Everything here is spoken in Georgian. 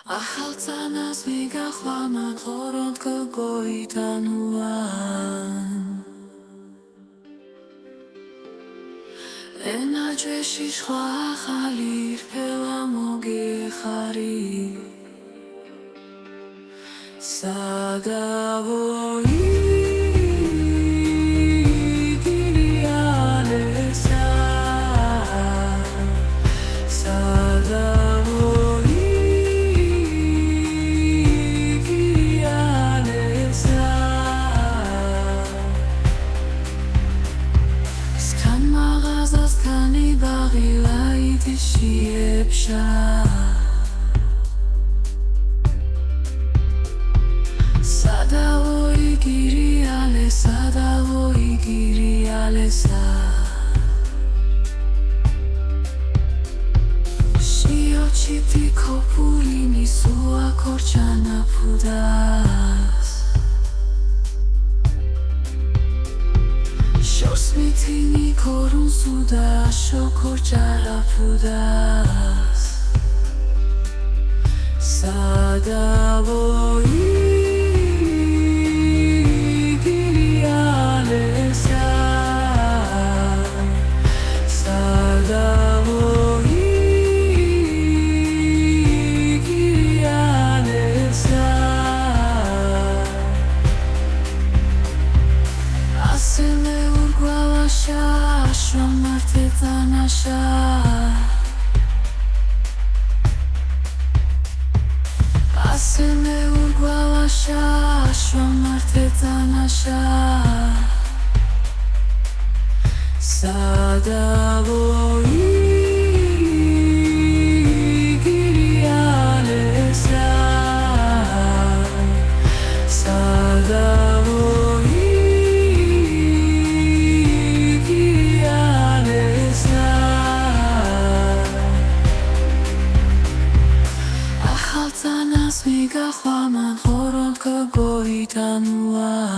ახალ წანას მიგახვამანთ ხორონთ გოიტანუან ენა ჯვეში სხვა ახალი რფევა მოგიხარი სადავოი კირიალესა სადავოი კირიალესა სკან მაღაზას კანი ბაღი ლაიტიში ეფშა სადავოი კირიალესა შიოჩიტი კოპურინი სუა კორჩანა ფუდას შოსმიტინი კორუნ სუდა შოკორჩარა ფუდას სადავოი წანას ასემე ურგვალაშა შვამართე წანაშა სადავოი კირიალესა სადავოი წანას მიგახვამანთ ხორონთ გოიტანუან